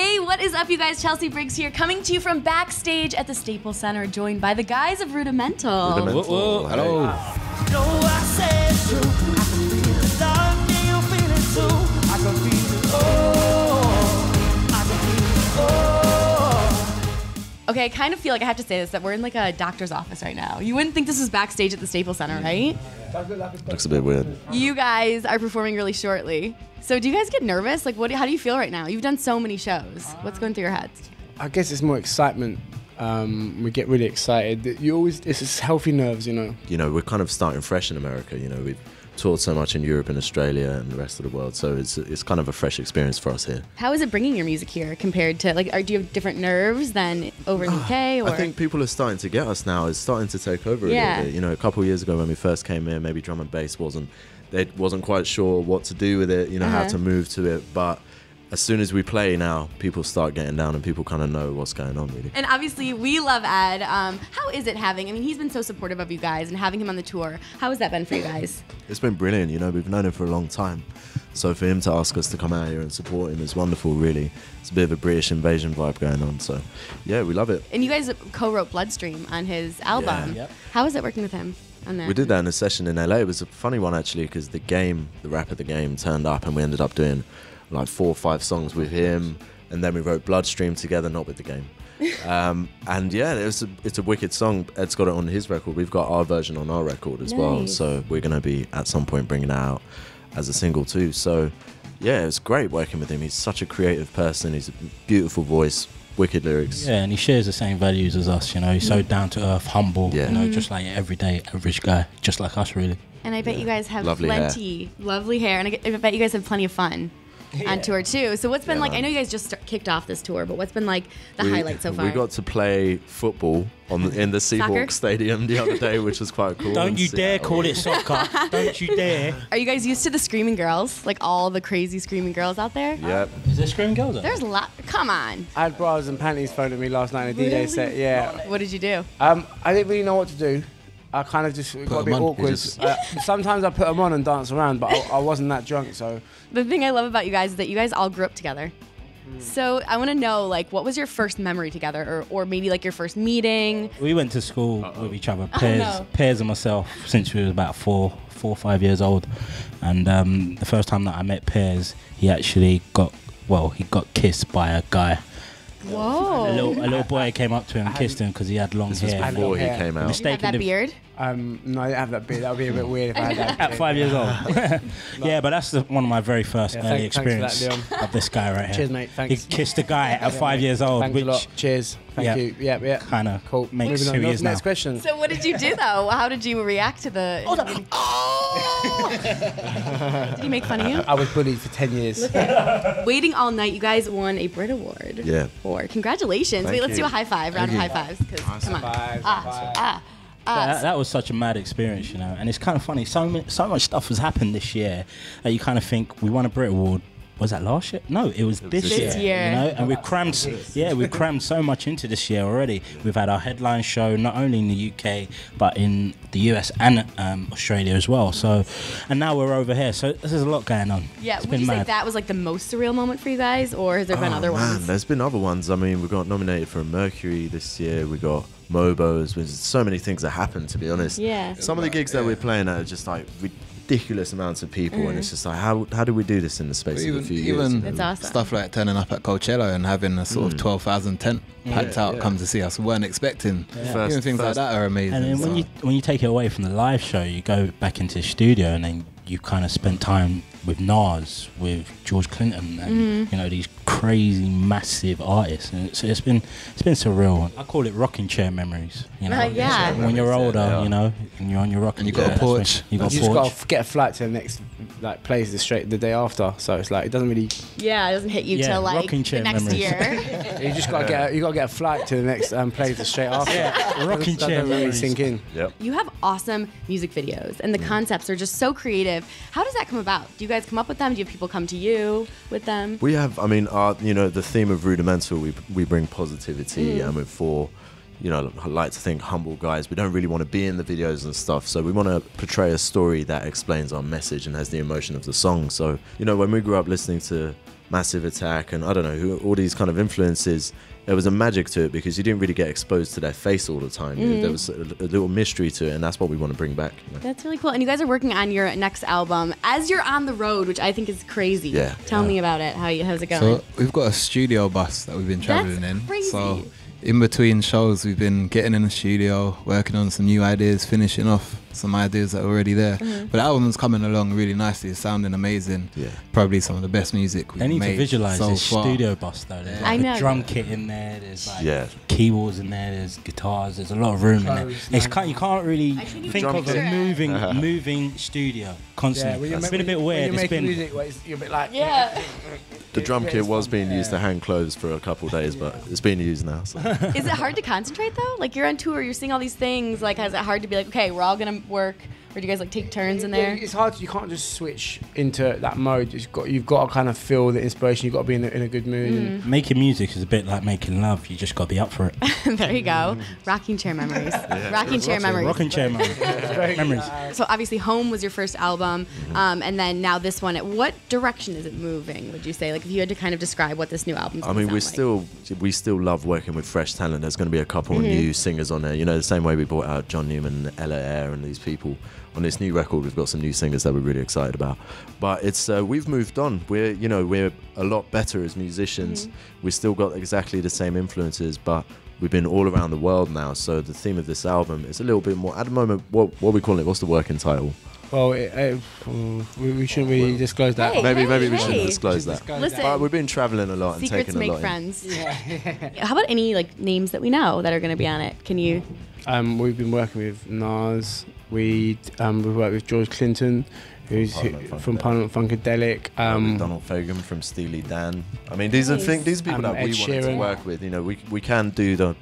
Hey, what is up, you guys? Chelsea Briggs here, coming to you from backstage at the Staples Center, joined by the guys of Rudimental. Rudimental. Whoa, whoa. Hello. No, I said it's true. I can feel it. Love, can you feel it too? I can feel it. Oh, I can feel it. Oh. Okay, I kind of feel like I have to say this, that we're in like a doctor's office right now. You wouldn't think this was backstage at the Staples Center, right? Looks a bit weird. You guys are performing really shortly. So do you guys get nervous? Like, how do you feel right now? You've done so many shows. What's going through your heads? I guess it's more excitement. We get really excited. It's just healthy nerves, you know. You know, we're kind of starting fresh in America. You know, we've toured so much in Europe and Australia and the rest of the world, so it's kind of a fresh experience for us here. How is it bringing your music here compared to, like, do you have different nerves than over in the UK? Or? I think people are starting to get us now. It's starting to take over a little bit. You know, a couple of years ago when we first came here, maybe drum and bass wasn't quite sure what to do with it, you know, how to move to it, but as soon as we play now, people start getting down and people kind of know what's going on, really. And obviously, we love Ed. How is it having, I mean, he's been so supportive of you guys and having him on the tour. How has that been for you guys? It's been brilliant, you know, we've known him for a long time. So for him to ask us to come out here and support him is wonderful, really. It's a bit of a British invasion vibe going on, so yeah, we love it. And you guys co-wrote Bloodstream on his album. Yeah. Yep. How is it working with him on that? We did that in a session in LA. It was a funny one, actually, because the rapper The Game turned up and we ended up doing like 4 or 5 songs with him, and then we wrote Bloodstream together, not with The Game. And yeah, it's a wicked song. Ed's got it on his record. We've got our version on our record as well, so we're going to be at some point bringing it out as a single too. So yeah, it's great working with him. He's such a creative person. He's a beautiful voice, wicked lyrics. Yeah, and he shares the same values as us, you know. He's so down to earth, humble, you know, just like everyday average guy, just like us, really. And I bet you guys have Lovely hair, and I bet you guys have plenty of fun on tour too. So what's been like, I know you guys just kicked off this tour, but what's been like the highlight so far? We got to play football in the Seahawks Stadium the other day, which was quite cool. Don't you dare call it soccer. Don't you dare. Are you guys used to the screaming girls? Like all the crazy screaming girls out there? Yep. Is there screaming girls out there? There's a lot. Come on. I had bras and panties phoned at me last night in a DJ set, yeah. What did you do? I didn't really know what to do. I kind of just got a bit awkward. Sometimes I put them on and dance around, but I wasn't that drunk, so. The thing I love about you guys is that you guys all grew up together. So I want to know, like, what was your first memory together, or maybe like your first meeting? We went to school with each other, Pairs and myself, since we were about 4 or 5 years old. And the first time that I met Pairs, he actually got kissed by a guy. Whoa. A little boy came up to him and kissed him because he had long hair. This was before he came out. Did you have that beard? No, I didn't have that beard. That would be a bit weird if I had that. At 5 years old. Yeah, but that's one of my very first early experience of this guy right here. Cheers, mate. Thanks. He kissed a guy at 5 years old. Thanks a lot. Cheers. Thank you. Yeah. Kind of cool. Makes who he is now. Next question. So what did you do though? How did you react to the? Did he make fun of you? I was bullied for 10 years. Waiting All Night, you guys won a Brit Award. Yeah. Congratulations. Thank Wait, let's you. do a high five. Round of high fives. Come on. That was such a mad experience, you know, and it's kind of funny. So much stuff has happened this year that you kind of think we won a Brit Award. Was that last year? No, it was this year. You know, and we've crammed so much into this year already. We've had our headline show not only in the UK but in the US and Australia as well. So, and now we're over here. So there's a lot going on. Yeah, it's would been you mad. say that was like the most surreal moment for you guys, or has there been other ones? There's been other ones. I mean, we got nominated for a Mercury this year. We got Mobos. There's so many things that happened, to be honest. Yeah. Some of the gigs that we're playing at are just like ridiculous amounts of people, and it's just like, how do we do this in the space of a few years? It's awesome. Stuff like turning up at Coachella and having a sort of 12,000 tent packed out, come to see us. We weren't expecting. Even things like that are amazing. And then when you take it away from the live show, you go back into the studio, and then you kind of spend time with Nas, with George Clinton, and you know, these crazy massive artists, and so it's been surreal. I call it rocking chair memories. You know, yeah. When you're older, you know, and you're on your rocking chair. And you got a porch. You just got to get a flight to the next place the day after. So it's like it doesn't really. Yeah, it doesn't hit you till like the next memories. year. You just got to get a flight to the next place straight after. Yeah, rocking chair doesn't really memories. sink in. Yep. You have awesome music videos, and the concepts are just so creative. How does that come about? Do you guys come up with them? Do you have people come to you with them? We have, I mean, the theme of Rudimental, we bring positivity, and we're for, you know, I like to think humble guys. We don't really want to be in the videos and stuff, so we want to portray a story that explains our message and has the emotion of the song. So, you know, when we grew up listening to Massive Attack, and I don't know, all these kind of influences. There was a magic to it because you didn't really get exposed to their face all the time. There was a little mystery to it, and that's what we want to bring back. That's really cool. And you guys are working on your next album as you're on the road, which I think is crazy. Yeah. Tell me about it. How's it going? So we've got a studio bus that we've been traveling in. Crazy. So in between shows, we've been getting in the studio, working on some new ideas, finishing off some ideas that are already there. But the album's coming along really nicely. It's sounding amazing. Yeah. Probably some of the best music we've made. They need to visualize so this far. studio bus though. There's like a drum kit in there. There's like keyboards in there. There's guitars. There's a lot of room in there. You can't really think of a moving studio constantly. Yeah, it's been a bit weird. When It's you're been making music, you're a bit like The drum kit was being used to hang clothes for a couple of days, but it's being used now. So. Is it hard to concentrate though? Like you're on tour, you're seeing all these things. Like, is it hard to be like, okay, we're all gonna work, or do you guys like take turns in there? It's hard. You can't just switch into that mode. You've got to kind of feel the inspiration. You've got to be in a good mood. Making music is a bit like making love. You just got to be up for it. There you go. Rocking chair memories. Rocking chair memories. Rocking chair memories. So obviously, Home was your first album, and then now this one. What direction is it moving? Would you say, like, if you had to kind of describe what this new album's? I mean, we still love working with fresh talent. There's going to be a couple of new singers on there. You know, the same way we brought out John Newman, Ella Eyre, and these people. On this new record, we've got some new singers that we're really excited about. But it's we've moved on. We're a lot better as musicians. We've still got exactly the same influences, but we've been all around the world now. So the theme of this album is a little bit more. At the moment, what we call it? What's the working title? Well, we shouldn't really disclose that. Hey, maybe we shouldn't disclose that. Listen, But we've been traveling a lot and secrets taking a make lot. friends. How about any like names that we know that are going to be on it? Can you? We've been working with Nas. We've worked with George Clinton, from Parliament Funkadelic. Donald Fagan from Steely Dan. I mean, these are these people that Ed we wanted to Sheeran. work with. You know, we can do the.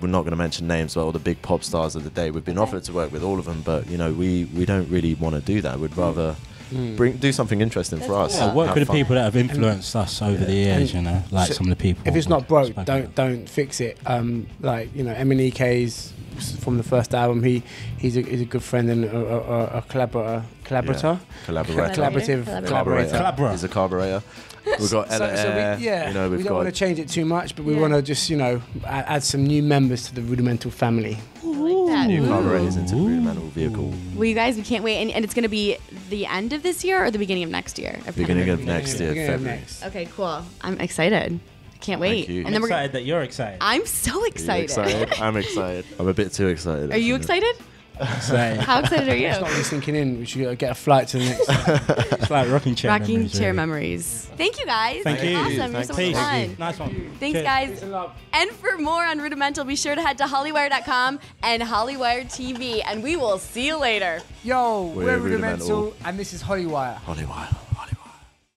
We're not going to mention names, but all the big pop stars of the day. We've been offered to work with all of them, but you know, we don't really want to do that. We'd rather do something interesting for us. Yeah, work with the fun. people that have influenced us over the years. You know, like some of the people. If it's not broke, spoken don't fix it. Like Emineke's from the first album, he's a good friend and a collaborator. Collaborator. He's a carburetor. We've got Ella Eyre. We don't want to change it too much, but we want to just add some new members to the Rudimental family. New carburetors into the Rudimental vehicle. Well, you guys, we can't wait. And it's going to be the end of this year or the beginning of next year? Beginning of next year, February. Okay, cool. I'm excited. Can't wait. Thank you. And then we're excited that you're excited. I'm so excited. I'm excited. I'm a bit too excited. Are you excited? How excited are you? It's not really sinking in. We should get a flight to the next. It's like rocking chair memories. Thank you guys. Thank you. Awesome. You're so much fun. Nice one. Thanks, guys. And for more on Rudimental, be sure to head to Hollywire.com and Hollywire TV, and we will see you later. Yo, we're Rudimental. Rudimental, and this is Hollywire. Hollywire.